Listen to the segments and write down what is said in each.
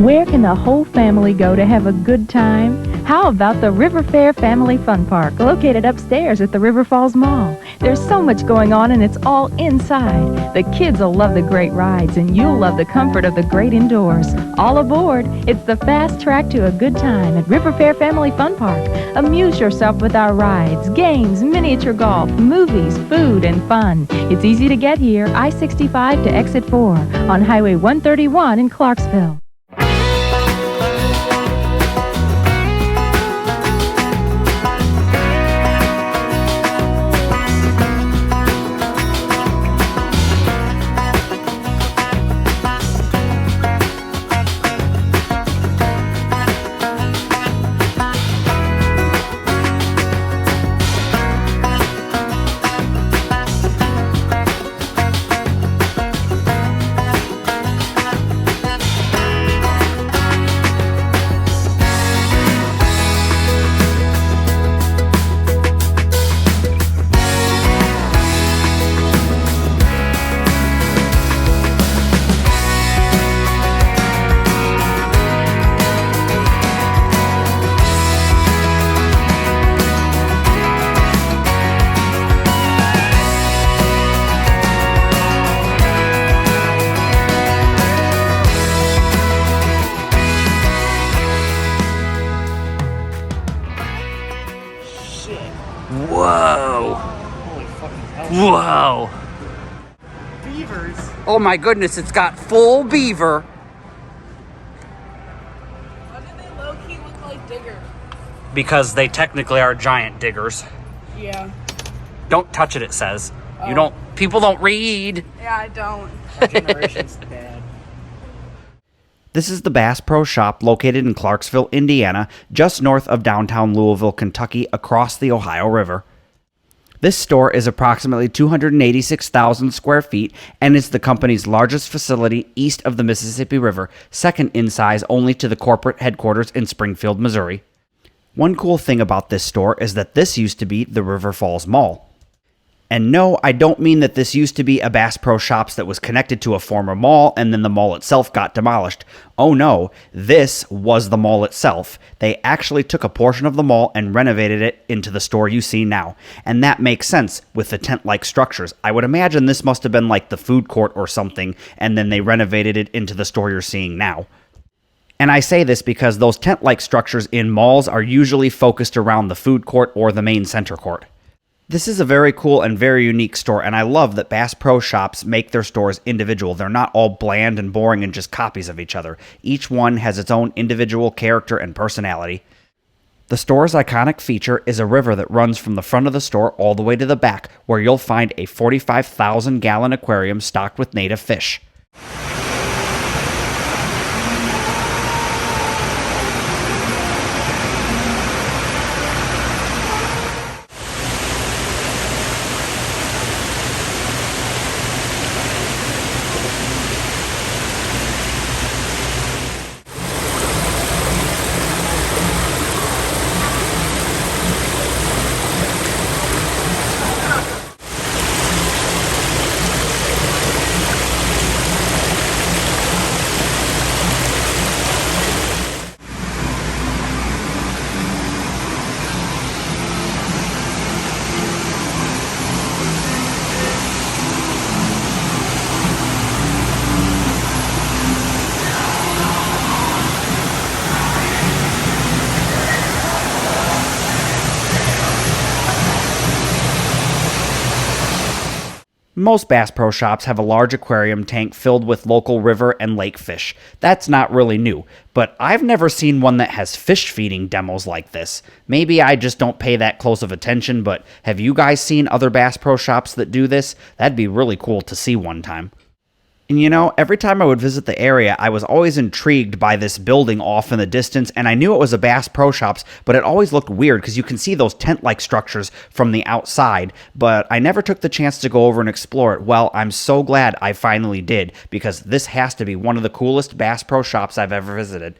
Where can the whole family go to have a good time? How about the River Fair Family Fun Park, located upstairs at the River Falls Mall? There's so much going on and it's all inside. The kids will love the great rides and you'll love the comfort of the great indoors. All aboard. It's the fast track to a good time at River Fair Family Fun Park. Amuse yourself with our rides, games, miniature golf, movies, food, and fun. It's easy to get here, I-65 to Exit 4 on Highway 131 in Clarksville. Whoa! Holy fucking hell. Whoa! Beavers? Oh my goodness, it's got full beaver. Why do they low-key look like diggers? Because they technically are giant diggers. Yeah. Don't touch it, it says. You Oh. don't, people don't read. Yeah, I don't. Our generation's bad. This is the Bass Pro Shop located in Clarksville, Indiana, just north of downtown Louisville, Kentucky, across the Ohio River. This store is approximately 286,000 square feet and is the company's largest facility east of the Mississippi River, second in size only to the corporate headquarters in Springfield, Missouri. One cool thing about this store is that this used to be the River Falls Mall. And no, I don't mean that this used to be a Bass Pro Shops that was connected to a former mall and then the mall itself got demolished. Oh no, this was the mall itself. They actually took a portion of the mall and renovated it into the store you see now. And that makes sense with the tent-like structures. I would imagine this must have been like the food court or something, and then they renovated it into the store you're seeing now. And I say this because those tent-like structures in malls are usually focused around the food court or the main center court. This is a very cool and very unique store, and I love that Bass Pro Shops make their stores individual. They're not all bland and boring and just copies of each other. Each one has its own individual character and personality. The store's iconic feature is a river that runs from the front of the store all the way to the back, where you'll find a 45,000-gallon aquarium stocked with native fish. Most Bass Pro Shops have a large aquarium tank filled with local river and lake fish. That's not really new, but I've never seen one that has fish feeding demos like this. Maybe I just don't pay that close of attention, but have you guys seen other Bass Pro Shops that do this? That'd be really cool to see one time. And you know, every time I would visit the area, I was always intrigued by this building off in the distance, and I knew it was a Bass Pro Shops, but it always looked weird because you can see those tent-like structures from the outside, but I never took the chance to go over and explore it. Well, I'm so glad I finally did, because this has to be one of the coolest Bass Pro Shops I've ever visited.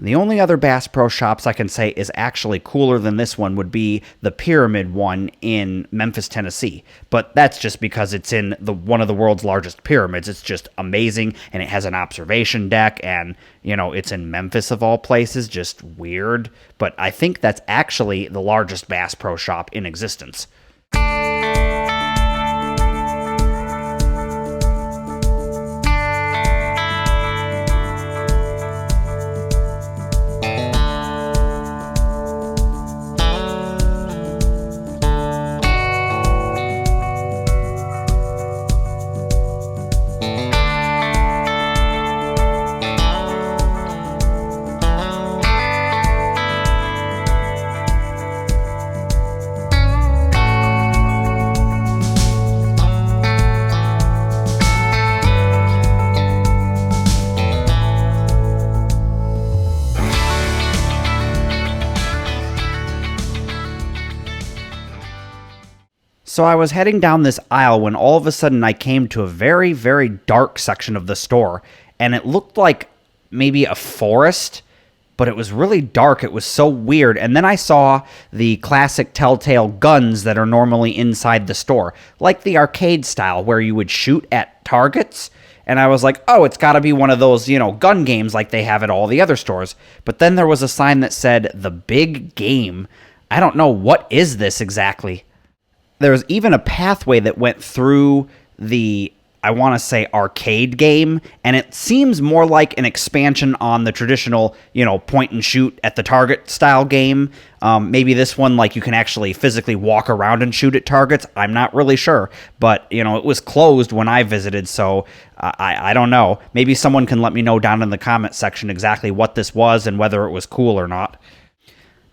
The only other Bass Pro Shops I can say is actually cooler than this one would be the Pyramid one in Memphis, Tennessee. But that's just because it's in one of the world's largest pyramids. It's just amazing, and it has an observation deck, and, it's in Memphis of all places. Just weird. But I think that's actually the largest Bass Pro Shop in existence. So I was heading down this aisle when all of a sudden I came to a very, very dark section of the store, and it looked like maybe a forest, but it was really dark. It was so weird. And then I saw the classic Telltale guns that are normally inside the store, like the arcade style where you would shoot at targets. And I was like, oh, it's got to be one of those, gun games like they have at all the other stores. But then there was a sign that said, "The Big Game." I don't know, what is this exactly? There was even a pathway that went through the, I want to say, arcade game, and it seems more like an expansion on the traditional, point and shoot at the target style game. Maybe this one, like, you can actually physically walk around and shoot at targets. I'm not really sure, but, it was closed when I visited, so I don't know. Maybe someone can let me know down in the comment section exactly what this was and whether it was cool or not.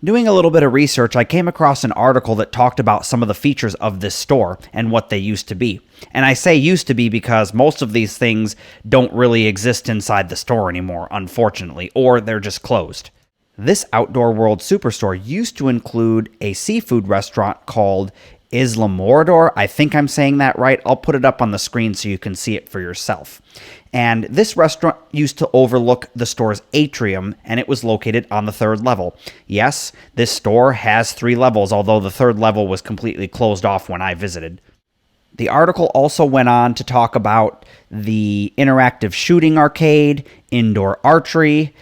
Doing a little bit of research, I came across an article that talked about some of the features of this store and what they used to be. And I say used to be because most of these things don't really exist inside the store anymore, unfortunately, or they're just closed. This Outdoor World Superstore used to include a seafood restaurant called Isla Morador. I think I'm saying that right. I'll put it up on the screen so you can see it for yourself. And this restaurant used to overlook the store's atrium, and it was located on the 3rd level. Yes, this store has 3 levels, although the 3rd level was completely closed off when I visited. The article also went on to talk about the interactive shooting arcade, indoor archery,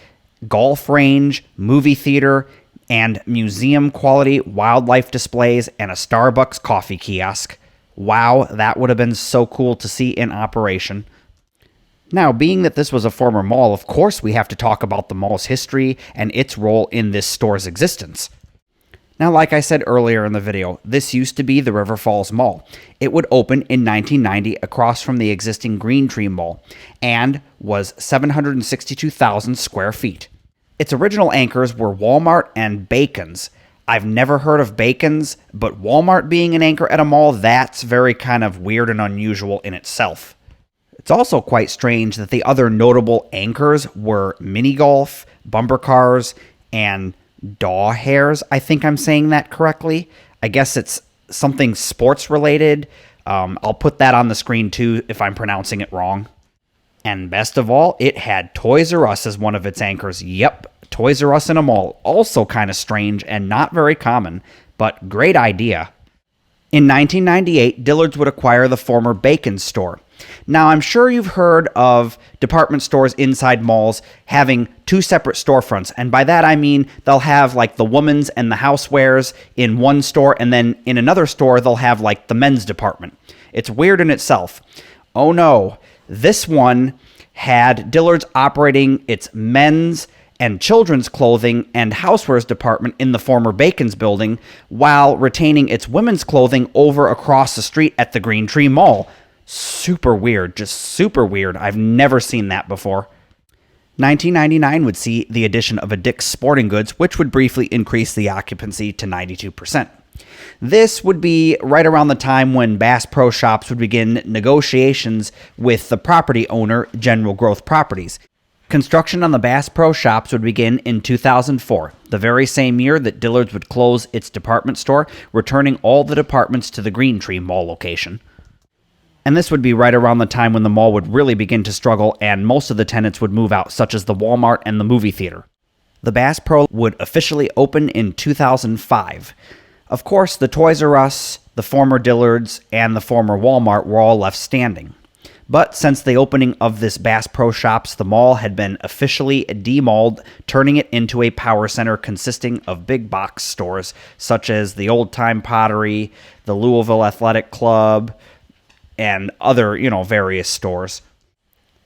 golf range, movie theater, and museum-quality wildlife displays, and a Starbucks coffee kiosk. Wow, that would have been so cool to see in operation. Now, being that this was a former mall, of course we have to talk about the mall's history and its role in this store's existence. Now, like I said earlier in the video, this used to be the River Falls Mall. It would open in 1990 across from the existing Green Tree Mall and was 762,000 square feet. Its original anchors were Walmart and Bacon's. I've never heard of Bacon's, but Walmart being an anchor at a mall, that's very kind of weird and unusual in itself. It's also quite strange that the other notable anchors were mini golf, bumper cars, and daw hares. I think I'm saying that correctly. I guess it's something sports related. I'll put that on the screen too if I'm pronouncing it wrong. And best of all, it had Toys R Us as one of its anchors. Yep, Toys R Us in a mall. Also kind of strange and not very common, but great idea. In 1998, Dillard's would acquire the former Bacon store. Now, I'm sure you've heard of department stores inside malls having 2 separate storefronts, and by that I mean they'll have like the women's and the housewares in one store, and then in another store they'll have like the men's department. It's weird in itself. Oh no, this one had Dillard's operating its men's and children's clothing and housewares department in the former Bacon's building while retaining its women's clothing over across the street at the Green Tree Mall. Super weird, just super weird. I've never seen that before. 1999 would see the addition of a Dick's Sporting Goods, which would briefly increase the occupancy to 92%. This would be right around the time when Bass Pro Shops would begin negotiations with the property owner, General Growth Properties. Construction on the Bass Pro Shops would begin in 2004, the very same year that Dillard's would close its department store, returning all the departments to the Green Tree Mall location. And this would be right around the time when the mall would really begin to struggle and most of the tenants would move out, such as the Walmart and the movie theater. The Bass Pro would officially open in 2005. Of course, the Toys R Us, the former Dillard's, and the former Walmart were all left standing. But since the opening of this Bass Pro Shops, the mall had been officially demalled, turning it into a power center consisting of big box stores such as the Old Time Pottery, the Louisville Athletic Club, and other, various stores.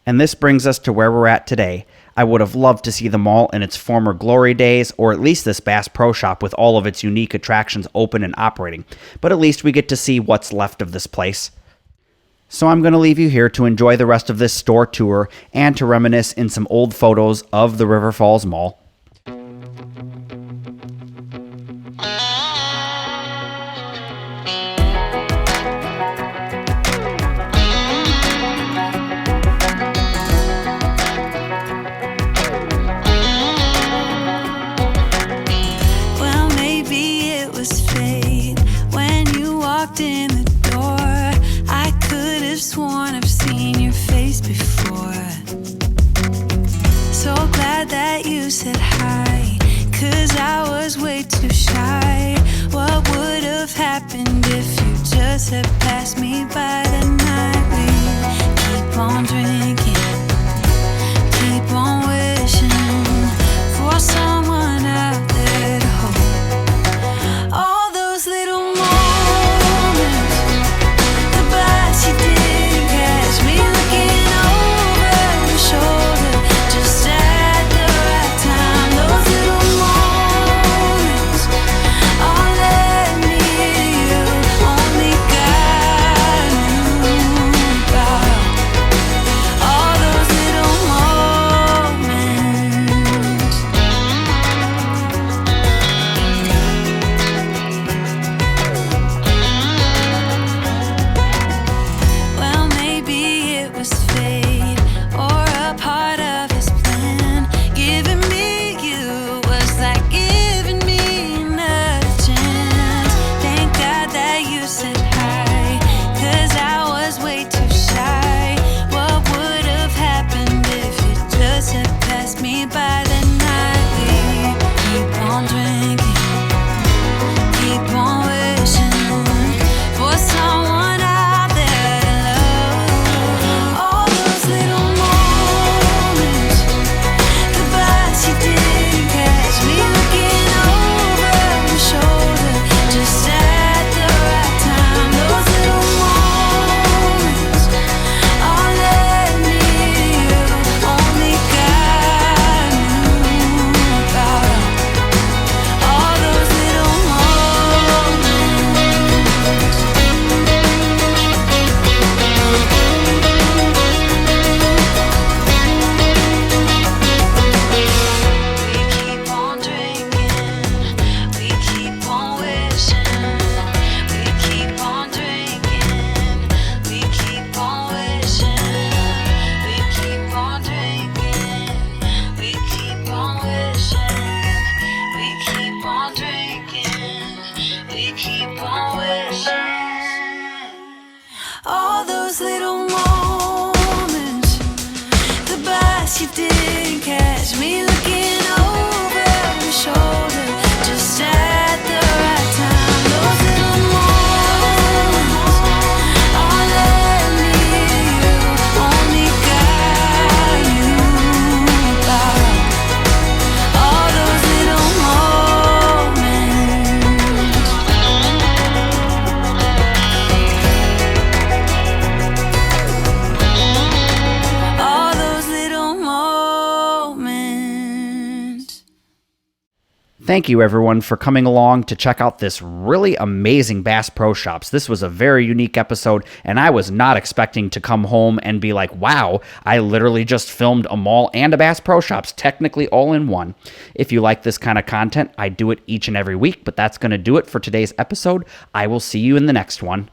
And this brings us to where we're at today. I would have loved to see the mall in its former glory days, or at least this Bass Pro Shop with all of its unique attractions open and operating. But at least we get to see what's left of this place. So I'm going to leave you here to enjoy the rest of this store tour and to reminisce in some old photos of the River Falls Mall. Well, maybe it was fate when you walked in the door. I could have sworn I've seen your face before. So glad that you said hi, 'cause I was way too shy. What would have happened if you just had passed me by the night? We keep on drinking, keep on wishing for someone out there to hold. All those little moments, the bites you didn't catch me looking over your shoulder, just at the right time. Those little moments all led me to you. Only God knew about all those little moments. Well, maybe it was fate or a part of his plan. Giving me you was like giving me another chance. Thank God that you said hi, 'cause I was way too shy. What would have happened if you just had passed me by the night? We keep on drinking, keep on wishing for someone out there to love. All those little moments, the bites you didn't catch me looking over your shoulder, just at the right time. Those little moments all led me to you. Only God knew about all those little moments. We keep on drinking, we keep on wishing. We keep on drinking, we keep on wishing. We keep on drinking, we keep on wishing. We keep on drinking, we keep on wishing. All those little moments, the bites you didn't catch me looking over your shoulder, just at the right time. Those little moments all led me to you. Only God knew about all those little moments. All those little moments. Thank you, everyone, for coming along to check out this really amazing Bass Pro Shops. This was a very unique episode, and I was not expecting to come home and be like, wow, I literally just filmed a mall and a Bass Pro Shops, technically all in one. If you like this kind of content, I do it each and every week, but that's going to do it for today's episode. I will see you in the next one.